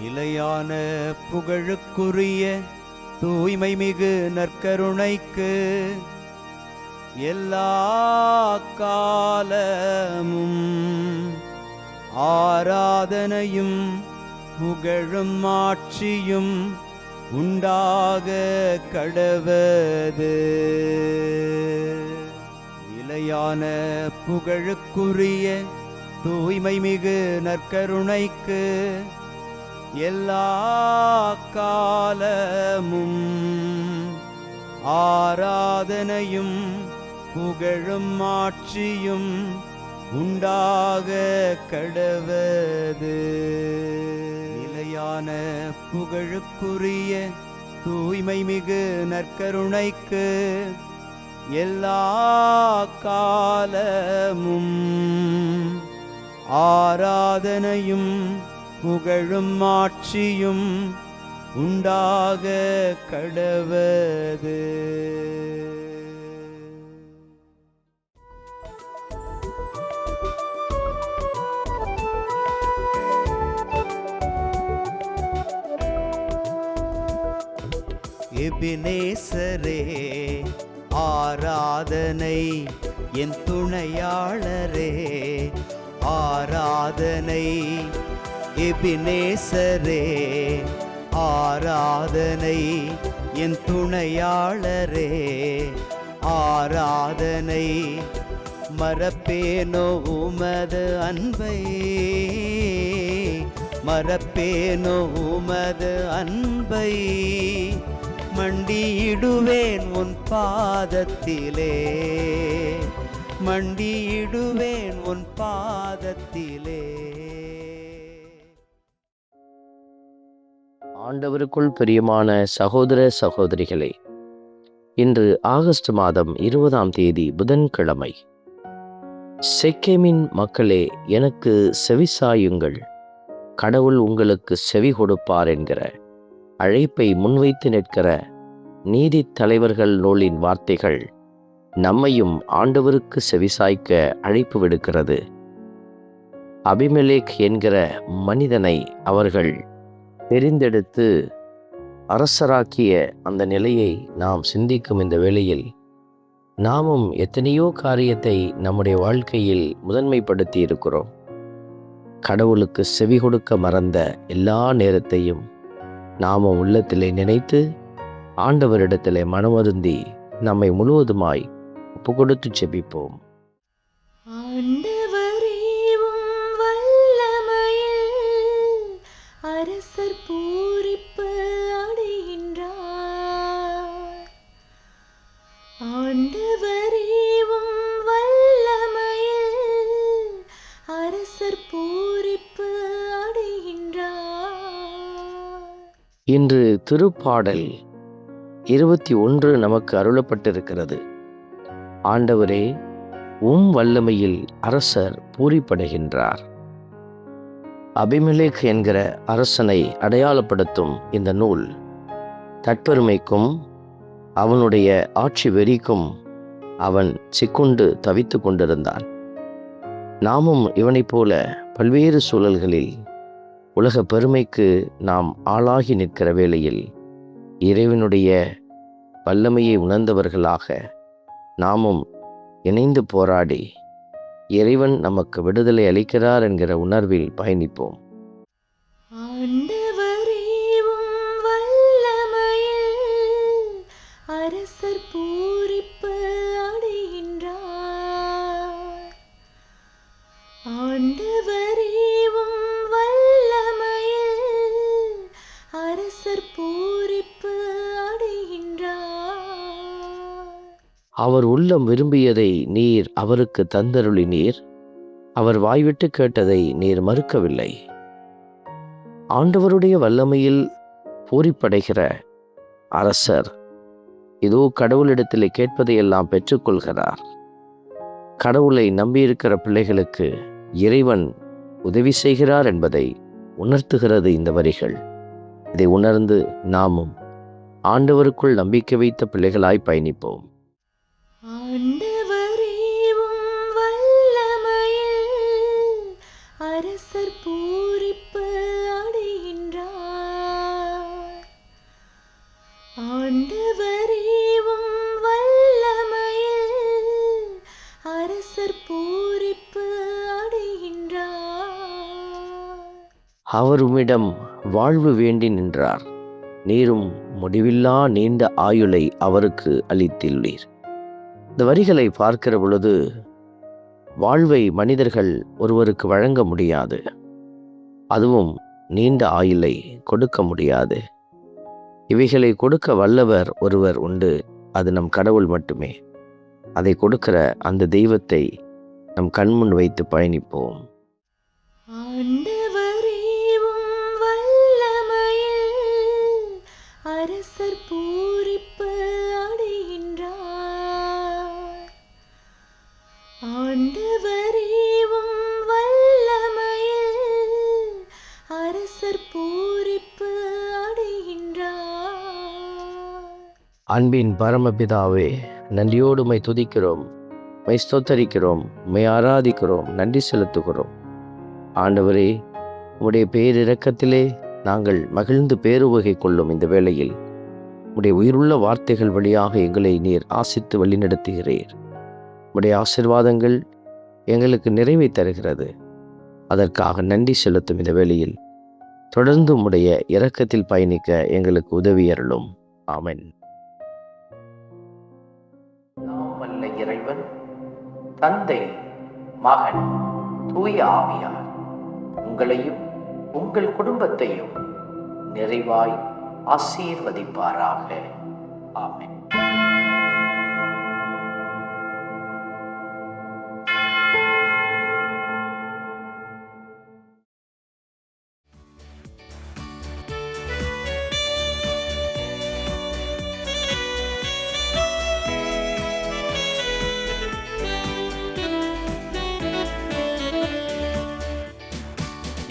நிலையான புகழுக்குரிய தூய்மை மிகு நற்கருணைக்கு எல்லா காலமும் ஆராதனையும் புகழும் ஆட்சியும் உண்டாக கடவது. நிலையான புகழுக்குரிய தூய்மை மிகு நற்கருணைக்கு எல்லா காலமும் ஆராதனையும் புகழும் ஆட்சியும் உண்டாக கடவது. நிலையான புகழுக்குரிய தூய்மை மிகு நற்கருணைக்கு எல்லா காலமும் ஆராதனையும் புகழும் ஆட்சியும் உண்டாக கடவது. எபினேசரே ஆராதனை, என் துணையாளரே ஆராதனை. எபினேசரே ஆராதனை, என் துணையாளரே ஆராதனை. மறப்பேனோ உமது அன்பை, மறப்பேனோ உமது அன்பை. மண்டியிடுவேன் உன் பாதத்திலே, மண்டியிடுவேன் உன் பாதத்திலே. ஆண்டவருக்குள் பிரியமான சகோதர சகோதரிகளே, இன்று ஆகஸ்ட் மாதம் 20ஆம் தேதி புதன்கிழமை. செக்கேமின் மக்களே, எனக்கு செவிசாயுங்கள், கடவுள் உங்களுக்கு செவி கொடுப்பார் என்கிற அழைப்பை முன்வைத்து நிற்கிற நீதி தலைவர்கள் நூலின் வார்த்தைகள் நம்மையும் ஆண்டவருக்கு செவிசாய்க்க அழைப்பு விடுக்கிறது. அபிமெலேக் என்கிற மனிதனை அவர்கள் தெரிந்தெடுத்து அரசராக்கிய அந்த நிலையை நாம் சிந்திக்கும் இந்த வேளையில் நாமும் எத்தனையோ காரியத்தை நம்முடைய வாழ்க்கையில் முதன்மைப்படுத்தி இருக்கிறோம். கடவுளுக்கு செவி கொடுக்க மறந்த எல்லா நேரத்தையும் நாமும் உள்ளத்திலே நினைத்து ஆண்டவரிடத்திலே மனமருந்தி நம்மை முழுவதுமாய் ஒப்பு கொடுத்து செபிப்போம். அரசர் பூரிப்பு அடைகின்றார். ஆண்டவரேவும் வல்லமையில் அரசர் பூரிப்பு அடைகின்றார். இன்று திருப்பாடல் 21 நமக்கு அருளப்பட்டிருக்கிறது. ஆண்டவரே, உம் வல்லமையில் அரசர் பூரிப்படைகின்றார். அபிமெலேக் என்கிற அரசனை அடையாளப்படுத்தும் இந்த நூல் தற்பெருமைக்கும் அவனுடைய ஆட்சி வெறிக்கும் அவன் சிக்குண்டு தவித்து கொண்டிருந்தான். நாமும் இவனைப் போல பல்வேறு சூழல்களில் உலக பெருமைக்கு நாம் ஆளாகி நிற்கிற வேளையில் இறைவனுடைய வல்லமையை உணர்ந்தவர்களாக நாமும் இணைந்து போராடி இறைவன் நமக்கு விடுதலை அளிக்கிறார் என்கிற உணர்வில் பயணிப்போம். ஆண்டவரேவும் வல்லமையில் அரசர் பூரிப்பு அடைகின்றார். ஆண்டவரேவும் வல்லமையில் அரசர் பூரிப்பு அடைகின்றார். அவர் உள்ளம் விரும்பியதை நீர் அவருக்கு தந்தருளினீர், அவர் வாய்விட்டு கேட்டதை நீர் மறுக்கவில்லை. ஆண்டவருடைய வல்லமையில் பூரிப்படைகிற அரசர் இதோ கடவுளிடத்திலே கேட்பதையெல்லாம் பெற்றுக்கொள்கிறார். கடவுளை நம்பியிருக்கிற பிள்ளைகளுக்கு இறைவன் உதவி செய்கிறார் என்பதை உணர்த்துகிறது இந்த வரிகள். இதை உணர்ந்து நாமும் ஆண்டவருக்குள் நம்பிக்கை வைத்த பிள்ளைகளாய் பயணிப்போம். ஆண்டவரேவும் வல்லமையில் அரசர் பூரிப்பு அடைகின்றார். அவர் உம்மிடம் வாழ்வு வேண்டி நின்றார். நீரும் முடிவில்லா நீண்ட ஆயுளை அவருக்கு அளித்துள்ளீர். இந்த வரிகளை பார்க்கிற பொழுது வாழ்வை மனிதர்கள் ஒருவருக்கு வழங்க முடியாது, அதுவும் நீண்ட ஆயுளை கொடுக்க முடியாது. இவைகளை கொடுக்க வல்லவர் ஒருவர் உண்டு, அது நம் கடவுள் மட்டுமே. அதை கொடுக்கிற அந்த தெய்வத்தை நம் கண்முன் வைத்து பயணிப்போம். ஆண்டவரே உம் வல்லமையில் அரசர் பூரிப்பு அடைகின்றார். ஆண்டவரே உம் வல்லமையில் அரசர் பூரிப்பு அடைகின்றார். அன்பின் பரமபிதாவே, நன்றியோடு உம்மை துதிக்கிறோம், உம்மை ஸ்தோத்தரிக்கிறோம், உம்மை ஆராதிக்கிறோம், நன்றி செலுத்துகிறோம். ஆண்டவரே, உம்முடைய பேரிரக்கத்திலே நாங்கள் மகிழ்ந்து பேருவகை கொள்ளும் இந்த வேளையில் உம்முடைய உயிருள்ள வார்த்தைகள் வழியாக எங்களை நீர் ஆசித்து வழிநடத்துகிறீர். உம்முடைய ஆசீர்வாதங்கள் எங்களுக்கு நிறைவை தருகிறது. அதற்காக நன்றி செலுத்தும் இந்த வேளையில் தொடர்ந்து உம்முடைய இரக்கத்தில் பயணிக்க எங்களுக்கு உதவி அருளும். ஆமென். வல்ல இறைவன், தந்தை, மகன், தூய ஆவியார் உங்களையும் உங்கள் குடும்பத்தையும் நிறைவாய் ஆசீர்வதிப்பாராக. ஆமென்.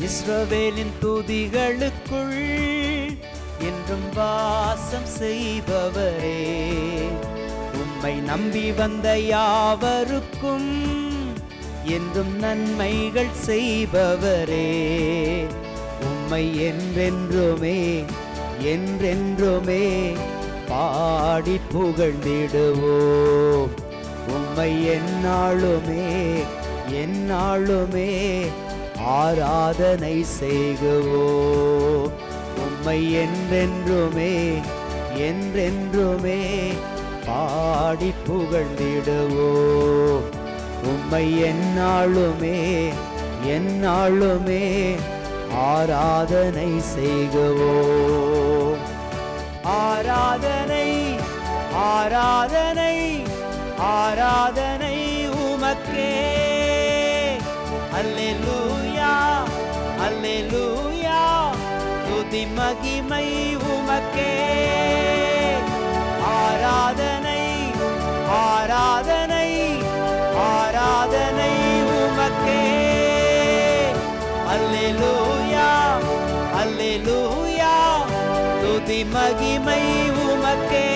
இஸ்ரவேலின் துதிகளுக்குள் என்றும் வாசம் செய்பவரே, உம்மை நம்பி வந்த யாவருக்கும் என்றும் நன்மைகள் செய்பவரே, உம்மை என்றென்றுமே என்றென்றுமே பாடி புகழ்ந்திடுவோம். உம்மை எந்நாளுமே எந்நாளுமே ஆராதனை செய்குவோம். உம்மை என்றென்றுமே என்றென்றுமே பாடி புகழ்ந்திடுவோம். உம்மை எந்நாளுமே எந்நாளுமே ஆராதனை செய்குவோம். ஆராதனை ஆராதனை ஆராதனை உமக்கே. அல்லேலூயா அல்லேலூயா, துதி மகிமை உமக்கே. ஆராதனை ஆராதனை ஆராதனை உமக்கே. அல்லேலூயா அல்லேலூயா, துதி மகிமை உமக்கே.